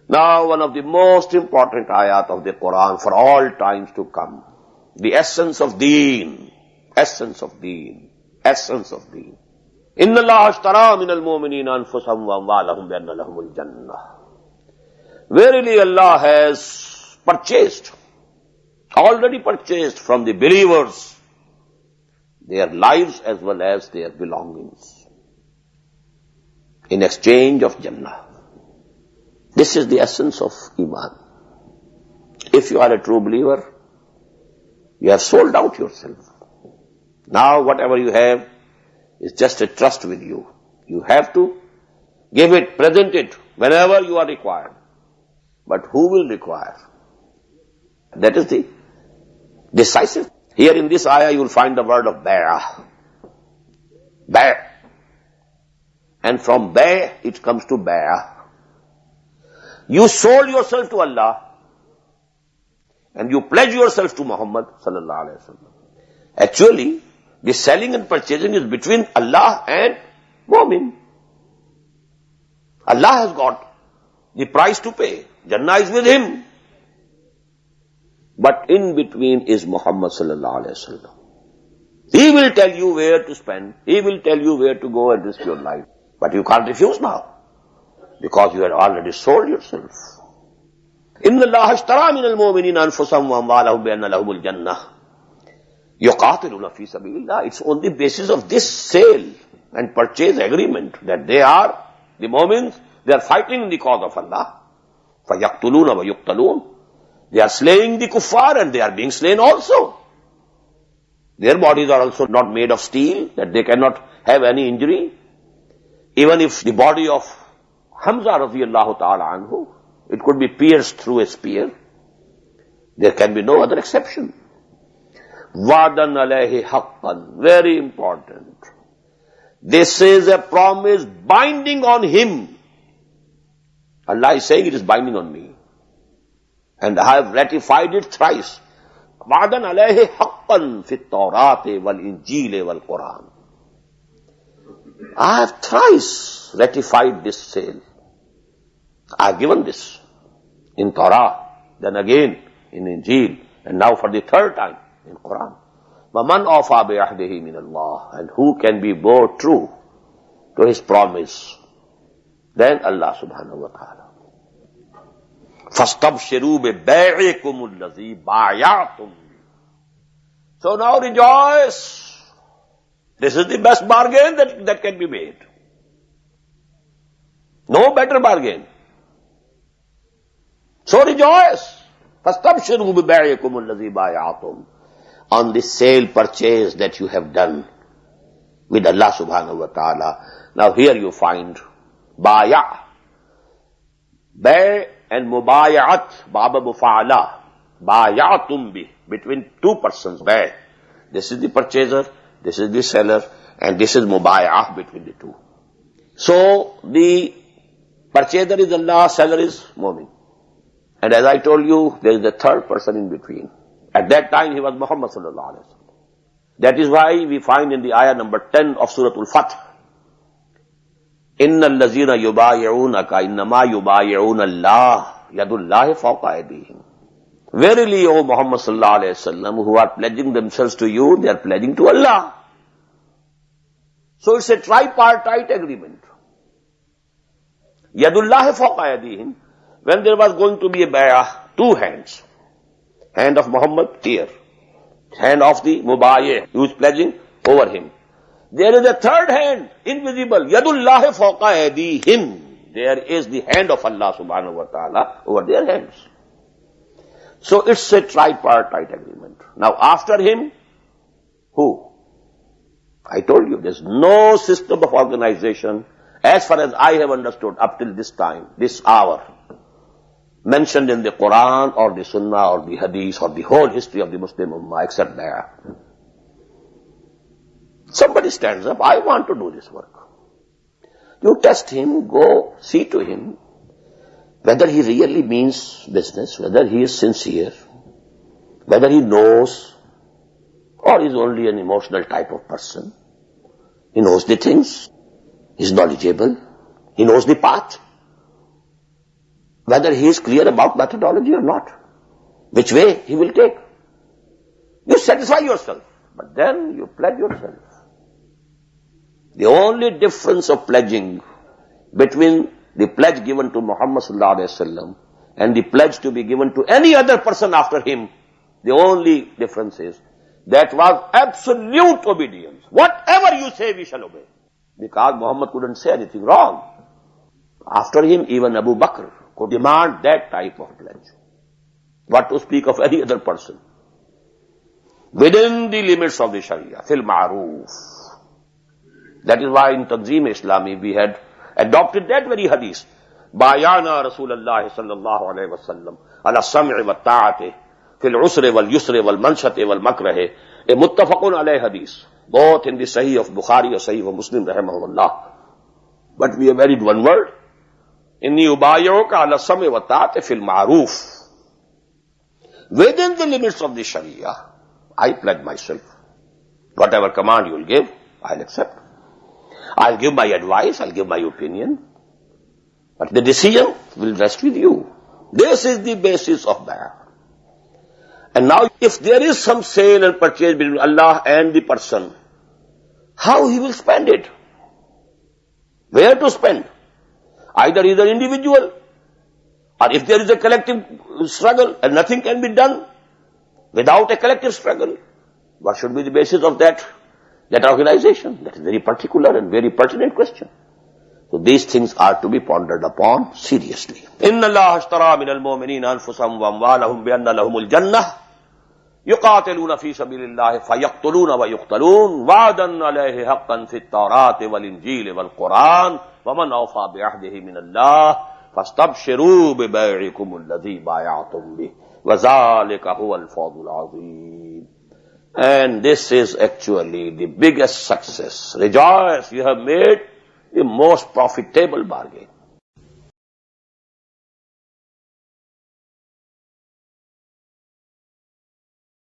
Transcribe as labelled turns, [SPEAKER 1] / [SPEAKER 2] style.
[SPEAKER 1] Now, one of the most important ayat of the Quran for all times to come. The essence of deen. Essence of deen. Essence of deen. Inna Allah ashtara min al-mu'minina anfusahum wa amwalahum bi anna lahumul jannah. Verily Allah has purchased, already purchased from the believers their lives as well as their belongings in exchange of Jannah. This is the essence of Iman. If you are a true believer, you have sold out yourself. Now whatever you have is just a trust with you. You have to give it, present it whenever you are required. But who will require? That is the decisive. Here in this ayah you will find the word of bay'ah. Bay'. And from bay' it comes to bay'ah. You sold yourself to Allah and you pledge yourself to Muhammad sallallahu alaihi wasallam. Actually, the selling and purchasing is between Allah and Mu'min. Allah has got the price to pay. Jannah is with him. But in between is Muhammad sallallahu alaihi wasallam. He will tell you where to spend. He will tell you where to go and risk your life. But you can't refuse now, because you had already sold yourself. Inna Allah ashtara min al-mu'minina anfusahum wa amwalahum bi anna lahumul jannah. Yuqatiluna fi sabilillah. It's on the basis of this sale and purchase agreement that they are, the mu'mins, they are fighting in the cause of Allah. فَيَقْتُلُونَ وَيُقْتَلُونَ. They are slaying the kuffar and they are being slain also. Their bodies are also not made of steel, that they cannot have any injury. Even if the body of Hamza radiyallahu ta'ala anhu, it could be pierced through a spear, there can be no other exception. Wadan alayhi haqqan. Very important. This is a promise binding on him. Allah is saying it is binding on me. And I have ratified it thrice. Wadan alayhi haqqan fit Tawrati wal Injil wal Quran. I have thrice ratified this sale. I have given this in Torah, then again in Injil, and now for the third time in Quran. وَمَنْ أَوْفَى بِعَهْدِهِ مِنَ اللَّهِ. And who can be more true to his promise than Allah subhanahu wa ta'ala. فَاسْتَبْشِرُوا بِبَيْعِكُمُ الَّذِي بَايَعْتُمْ. So now rejoice. This is the best bargain that can be made. No better bargain. So rejoice. فَاسْتَبْشِرُوا بِبَيْعِكُمُ الَّذِي بَايَعْتُمْ. On the sale purchase that you have done with Allah subhanahu wa ta'ala. Now here you find baya'. Bay' and mubaya'at, baba mufa'ala. Baya'atum bi, between two persons. Bay'. This is the purchaser, this is the seller, and this is mubaya'ah between the two. So the purchaser is Allah, seller is Mu'min. And as I told you, there is a third person in between. At that time, he was Muhammad sallallahu alaihi wasallam. That is why we find in the ayah number 10 of Surah Al-Fath, إِنَّ الَّذِينَ يُبَايِعُونَكَ إِنَّمَا يُبَايِعُونَ اللَّهِ يَدُ اللَّهِ فَوْقَ أَيْدِيهِمْ. Verily, O Muhammad sallallahu alaihi wasallam, who are pledging themselves to you, they are pledging to Allah. So it's a tripartite agreement. يَدُ اللَّهِ فَوْقَ أَيْدِيهِمْ. When there was going to be a bay'ah, two hands. Hand of Muhammad here. Hand of the Mubayyi, who is pledging over him. There is a third hand, invisible. Yadullahi fawqa aydihim. There is the hand of Allah subhanahu wa ta'ala over their hands. So it's a tripartite agreement. Now after him, who? I told you, there's no system of organization, as far as I have understood up till this time, this hour, mentioned in the Quran or the Sunnah or the Hadith or the whole history of the Muslim Ummah except there. Somebody stands up, I want to do this work. You test him, go see to him whether he really means business, whether he is sincere, whether he knows or is only an emotional type of person. He knows the things, he is knowledgeable, he knows the path. whether he is clear about methodology or not, which way he will take. You satisfy yourself, but then you pledge yourself. The only difference of pledging between the pledge given to Muhammad sallallahu alaihi wasallam and the pledge to be given to any other person after him, the only difference is that was absolute obedience. Whatever you say, we shall obey. Because Muhammad couldn't say anything wrong. After him, even Abu Bakr could demand that type of pledge. What to speak of any other person? Within the limits of the Sharia, fil ma'roof. That is why in Tanzeem Islami we had adopted that very hadith. Bayana Rasulullah sallallahu alayhi wa sallam ala sam'i wa ta'ati fil usri wal yusri wal manshati wal makrahi. A muttafaqun alayhi hadith. Both in the Sahih of Bukhari or Sahih of Muslim rahimahullah. But we have added one word. Inni ubayyuka ala sam'i wa ta'ati fil ma'roof. Within the limits of the Sharia, I pledge myself. Whatever command you will give, I'll accept. I'll give my advice, I'll give my opinion. But the decision will rest with you. This is the basis of that. And now, if there is some sale and purchase between Allah and the person, how he will spend it? Where to spend? Either he is an individual, or if there is a collective struggle and nothing can be done without a collective struggle, what should be the basis of that organization? That is very particular and very pertinent question. So these things are to be pondered upon seriously. Inna Allah ashtara min al-mu'minina anfusahum wa amwalahum bi anna lahumul jannah yuqatiluna fi sabilillahi fayaqtuluna wa yuqtalun wa'dan alayhi haqqan fit tawrati wal injili wal quran wa man awfa bi ahdihi min Allah fastabshiru bi bay'ikum alladhi bay'atum bih wa zalika huwa al-fawzul 'azim. And this is actually the biggest success. Rejoice, you have made the most profitable bargain.